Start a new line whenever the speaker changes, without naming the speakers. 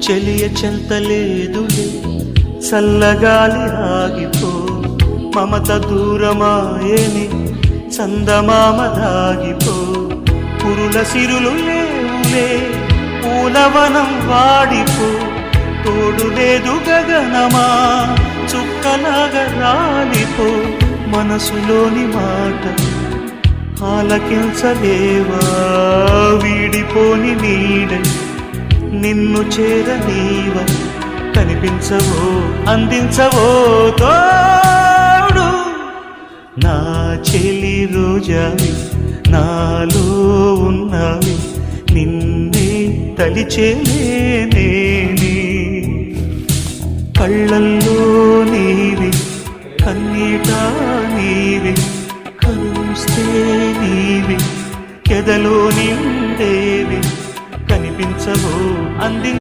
చెలియ చెంతలేదులే చల్లగాలి ఆగిపో మమత దూరమాయేని చందమామ దాగిపో పురుల సిరులు లేవులే పూలవనం వాడిపో తోడు లేదు గగనమా చుక్కలాగా రాలిపో మనసులోని మాట ఆలకించలేవా వీడిపోని నీడ నిన్ను చేరనీవా కనిపించవో అందించవో తోడు నా చెలి రోజావి నాలో ఉన్నవి నిన్నే తలిచేనే కళ్ళల్లో నీవి కన్నీట నీవి కలుస్తే నీవి ఎదలో నిండేవి కనిపించవో అంది